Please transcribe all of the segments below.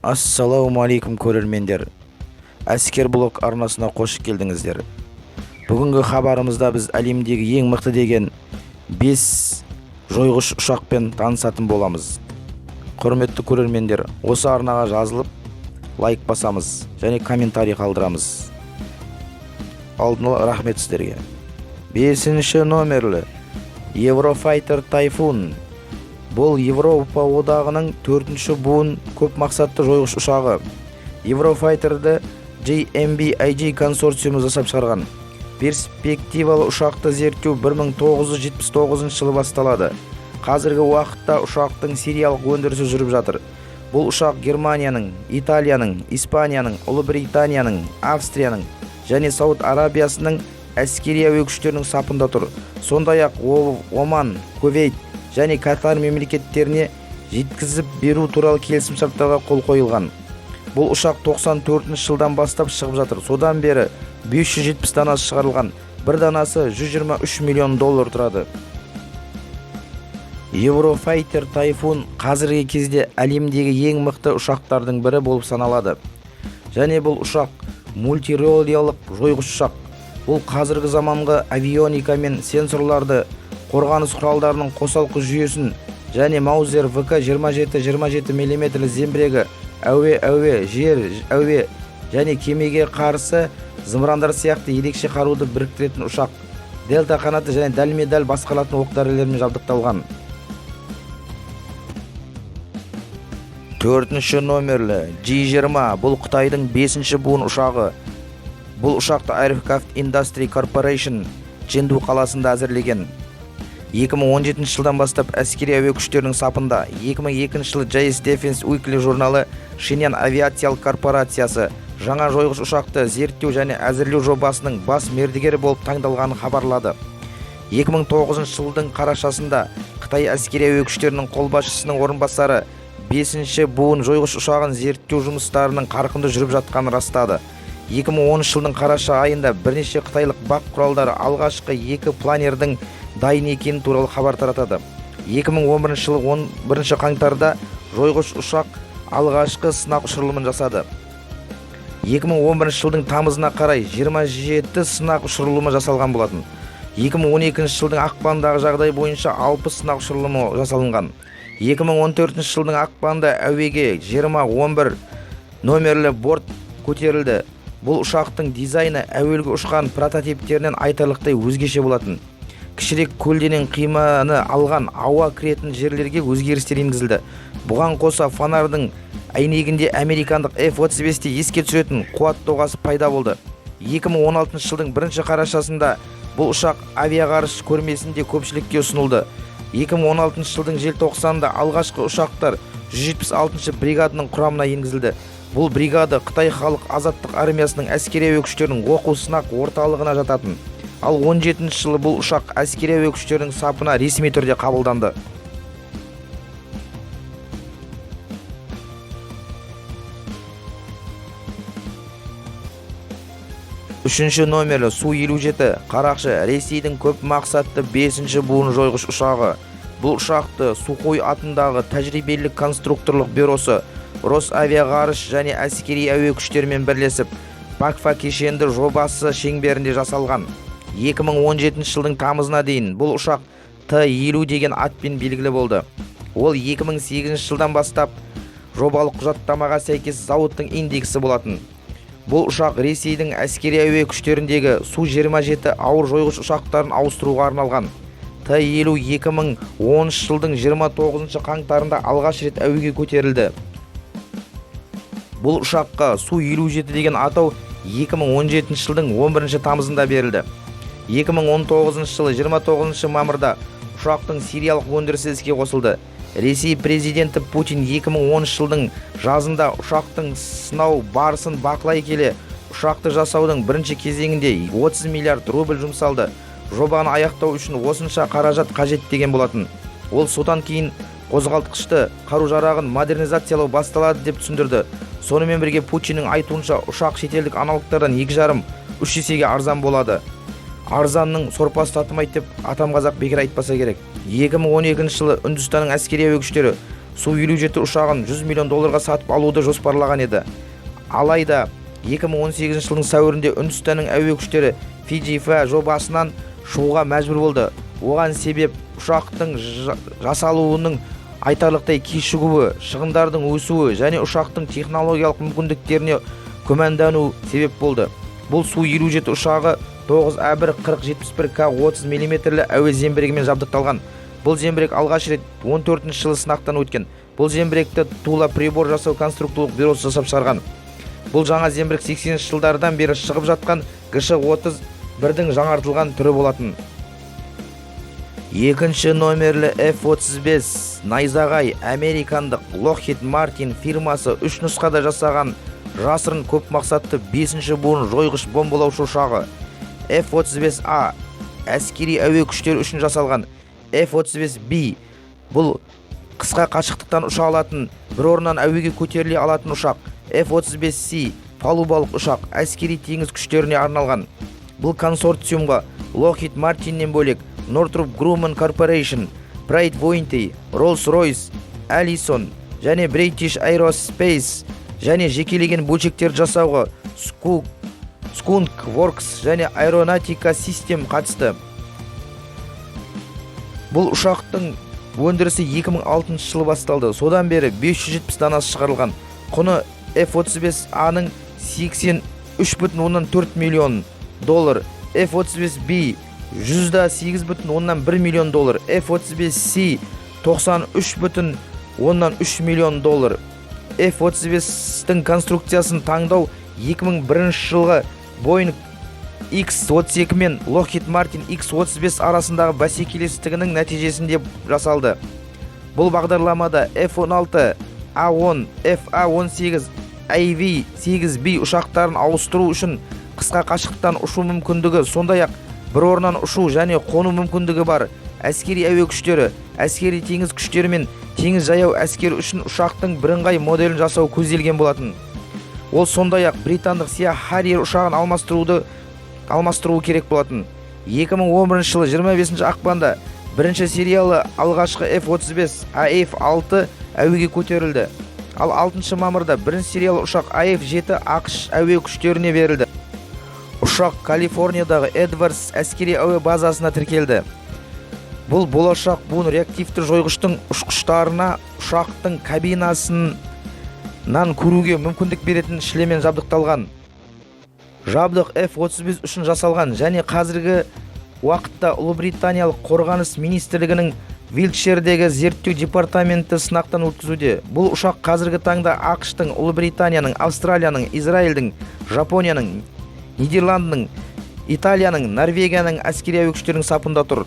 Ассалаумалейкум көрермендер. Әскер блог арнасына қош келдіңіздер. Бүгінгі хабарымызда біз әлемдегі ең мықты деген 5 жойғыш ұшақпен танысатын боламыз. Құрметті көрермендер, осы арнаға жазылып, лайк басамыз және комментарий қалдырамыз. Алдын ала рахмет сіздерге. 5-ші номерлі Eurofighter Typhoon. Бұл Европа одағының 4-ші буын көп мақсатты жойғыш ұшағы. Eurofighter'ды JMBIG консорциумы жасап шығарған. Перспективалы ұшақты зерттеу 1979 жылы басталады. Қазіргі уақытта ұшақтың сериялық өндірісі жүріп жатыр. Бұл ұшақ Германияның, Италияның, Испанияның, Ұлыбританияның, Австрияның және Сауд Арабиясының әскери әуе күштерінің сапында тұр. Сондай-ақ Оман, Кувейт және Катар мемлекеттеріне жеткізіп беру туралы келісімшарттарға қол қойылған. Бұл ұшақ 94 жылдан бастап шығып жатыр. Содан бері 570 данасы шығарылған. Бір данасы $123 миллион тұрады. Eurofighter Typhoon қазіргі кезде әлемдегі ең мықты ұшақтардың бірі болып саналады. Және бұл ұшақ мультиролиялық жойғыш ұшақ. Бұл қазіргі заманғы авионика мен сенсорларды, қорғаныс құралдарының қосалқы жүйесін және Маузер ВК-27 мм зеңбірегі, әуе, жер, әуе және кемеге қарсы зымырандар сияқты ерекше қаруды біріктіретін ұшақ. Дельта қанаты және дәлме-дәл басқарылатын оқ-дәрілермен жабдықталған. 4-ші номерлі G-20. Бұл Қытайдың 5-ші буын ұшағы. Бұл ұшақты Aircraft Industry Corporation Чэнду қаласында әзірлеген. 2017 жылдан бастап әскери әуе күштерінің сапында. 2002 жылы JS Defense Weekly журналы Шинян авиациялық корпорациясы жаңа жойғыш ұшақты зерттеу және әзірлеу жобасының бас мердігері болып таңдалғанын хабарлады. 2009 жылдың қарашасында Қытай әскери әуе күштерінің қолбасшысының орынбасары 5-ші буын жойғыш ұшағын зерттеу жұмыстарының қарқынды жүріп жатқанын растады. 2010 жылдың қараша айында бірнеше қытайлық бақ құралдары алғашқы 2 планердің дайын екені туралы хабар таратады. 2011 жылы 11 қаңтарда жойғыш ұшақ алғашқы сынақ ұшырылымын жасады. 2011 жылдың тамызына қарай 27 сынақ ұшырылымы жасалған болатын. 2012 жылдың ақпандағы жағдай бойынша 60 сынақ ұшырылымы жасалынған. 2014 жылдың ақпанда әуеге 2011 номерлі борт көтерілді. Бұл ұшақтың дизайны әуелгі ұшқан прототиптерінен айтарлықтай өзгеше болатын. Кішірек көлденең қиманы алған ауа кіретін жерлерге өзгерістер енгізілді. Бұған қоса фонардың әйнегінде американдық F-35-те еске түсіретін қуат доғасы пайда болды. 2016 жылдың 1 қарашасында бұл ұшақ авиағарыш көрмесінде көпшілікке ұсынылды. 2016 жылдың желтоқсанында алғашқы ұшақтар 176 бригадының құрамына енгізілді. Бұл бригада Қытай халық азаттық армиясының әскери әуе күштерінің оқу сынақ орталығына жататын. Ал 17 жылы бұл ұшақ әскери әуе күштерінің сапына ресми түрде қабылданды. 3-ші номерлі Су-57 Қарақшы Ресейдің көп мақсатты 5-ші буын жойғыш ұшағы. Бұл ұшақты Сухой атындағы тәжірибелік конструкторлық бюросы Росавиағарыш және әскери әуе күштерімен бірлесіп, Пакфа кешенді жобасы шеңберінде жасалған. 2017 жылдың тамызына дейін бұл ұшақ Т-50 деген атпен белгілі болды. Ол 2008 жылдан бастап жобалық құжаттамаға сәйкес зауыттың индексі болатын. Бұл ұшақ Ресейдің әскери әуе күштеріндегі Су-27 ауыр жойғыш ұшақтарын ауыстыруға арналған. Т-50 2010 жылдың 29 қаңтарында алғаш рет әуеге көтерілді. Бұл ұшаққа Су-57 деген атау 2017 жылдың 11 тамызында берілді. 2019 жылы 29 мамырда ұшақтың сериялық өндірісі іске қосылды. Ресей президенті Путин 2010 жылдың жазында ұшақтың сынау барысын бақылай келе, ұшақты жасаудың бірінші кезеңінде 30 миллиард рубль жұмсалды. Жобаны аяқтау үшін осынша қаражат қажет деген болатын. Ол содан кейін қозғалтқышты қару-жарағын модернизациялау басталады деп түсіндірді. Сонымен бірге Путиннің айтуынша ұшақ шетелдік аналогтардан 2,5-3 есеге арзан болады. Арзанның сорпасы татымайды деп атам қазақ бекер айтпаса керек. 2012 жылы Үндістанның әскери әуе күштері Су-57 ұшағын $100 миллион сатып алуды жоспарлаған еді. Алайда 2018 жылдың сәуірінде Үндістанның әуе күштері FIGHI жобасынан шығуға мәжбүр болды. Оған себеп ұшақтың жасалуының айтарлықтай кешігуі, шығындардың өсуі және ұшақтың технологиялық мүмкіндіктеріне күмәндану себеп болды. Бұл Су-57 ұшағы 9А1-4071К 30 мм әуе зеңбірегімен жабдықталған. Бұл зеңбірек алғаш рет 14 жылы сынақтан өткен. Бұл зеңбіректі Тула прибор жасау конструкторлық бюросы жасап шығарған. Бұл жаңа зеңбірек 80 жылдардан бері шығып жатқан GS-31-дің жаңартылған түрі болатын. Екінші номерлі F-35 найзағай американдық Lockheed Martin фирмасы 3 нұсқада жасаған жасырын көп мақсатты 5-ші буын жойғыш бомбалаушы ұшағы. F-35A әскери әуе күштері үшін жасалған. F-35B бұл қысқа қашықтықтан ұша алатын, бір орыннан әуеге көтеріле алатын ұшақ. F-35C палубалық ұшақ әскери теңіз күштеріне арналған. Бұл консорциумға Lockheed Martinнен бөлек Northrop Grumman Corporation, Pratt & Whitney, Rolls-Royce, Allison және British Aerospace және жекелеген бөлшектер жасауға Skunk Works және Aeronautica System қатысты. Бұл ұшақтың өндірісі 2006 жылы басталды. Содан бері 570 данасы шығарылған. Құны F-35A-ның $83,4 миллион, F-35B $108,1 миллион, F-35C $93,3 миллион. F-35-тің конструкциясын таңдау 2001 жылғы Boeing X-32 мен Lockheed Martin X-35 арасындағы бәсекелестігінің нәтижесінде жасалды. Бұл бағдарламада F-16, A-10, F-A-18, AV-8B ұшақтарын ауыстыру үшін қысқа қашықтықтан ұшу мүмкіндігі, сондай-ақ бір орыннан ұшу және қону мүмкіндігі бар әскери әуе күштері, әскери теңіз күштері мен теңіз жаяу әскері үшін ұшақтың бірыңғай моделін жасау көзделген болатын. Ол сондай-ақ британдық Sea Harrier ұшағын алмастыруы керек болатын. 2011 жылы 25 ақпанда бірінші сериялы алғашқы F-35 AF-6 әуеге көтерілді. Ал 6 мамырда бірінші сериялы ұшақ AF-7 ақш әуе күштеріне берілді. Ұшақ Калифорниядағы Эдвардс әскери әуе базасына тіркелді. Бұл болашақ буын реактивті жойғыштың ұшқыштарына ұшақтың кабинасынан көруге мүмкіндік беретін шлеммен жабдықталған. Жабдық F-35 үшін жасалған және қазіргі уақытта Ұлыбританиялық қорғаныс министрлігінің Вилтширдегі зерттеу департаменті сынақтан өткізуде. Бұл ұшақ қазіргі таңда ақш-тың, Ұлыбританияның, Австралияның, Израильдің, Жапонияның, Нидерландының, Италияның, Норвегияның әскери әуе күштерінің сапында тұр.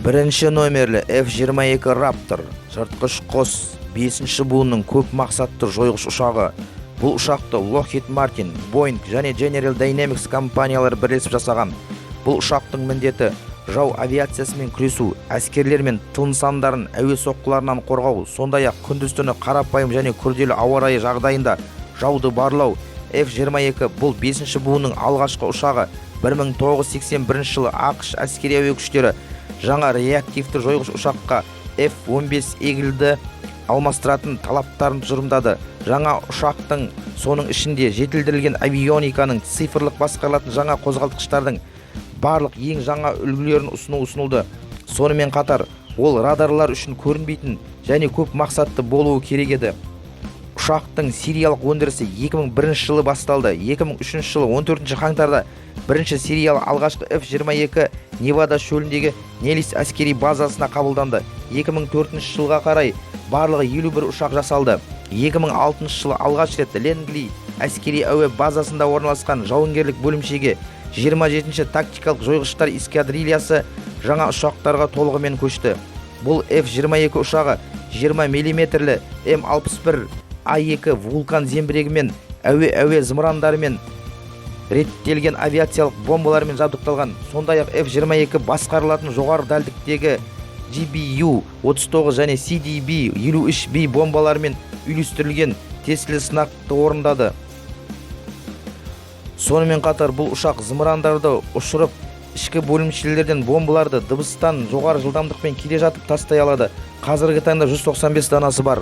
Бірінші номерлі F-22 Raptor жыртқыш қос 5-ші буынның көп мақсатты жойғыш ұшағы. Бұл ұшақты Lockheed Martin, Boeing және General Dynamics компаниялары бірлесіп жасаған. Бұл ұшақтың міндеті жау авиациясымен күресу, әскерлер мен тыл нысандарын әуе соққыларынан қорғау, сондай-ақ күндіз-түні қарапайым және күрделі ауа райы жағдайында жауды барлау. F-22 бұл 5-ші буынның алғашқы ұшағы. 1981 жылы ақш әскери әуе күштері жаңа реактивті жойғыш ұшаққа F-15 Eagle'ді алмастыратын талаптарын тұжырымдады. Жаңа ұшақтың соның ішінде жетілдірілген авиониканың, цифрлық басқарылатын жаңа қозғалтқыштардың барлық ең жаңа үлгілерін ұсынылды. Сонымен қатар, ол радарлар үшін көрінбейтін және көп мақсатты болуы керек еді. Ұшақтың сериялық өндірісі 2001 жылы басталды. 2003 жылы 14 қаңтарда бірінші сериялы алғашқы F-22 Невада шөліндегі Неллис әскери базасына қабылданды. 2004 жылға қарай барлығы 51 ұшақ жасалды. 2006 жылы алғаш рет Ленгли әскери әуе базасында орналасқан жауынгерлік бөлімшеге 27-ші тактикалық жойғыштар эскадрильясы жаңа ұшақтарға толығымен көшті. Бұл F-22 ұшағы 20 мм М61 А2 вулкан зеңбірегімен әуе зымырандарымен реттелген авиациялық бомбалармен жабдықталған. Сондай-ақ F-22 басқарылатын жоғары дәлдіктегі GBU-39 және CDB-53B бомбалармен үйлестірілген тестілі сынақты орындады. Сонымен қатар бұл ұшақ зымырандарды ұшырып, ішкі бөлімшелерден бомбаларды дыбыстан жоғары жылдамдықпен келе жатып тастай алады. Қазіргі таңда 195 данасы бар.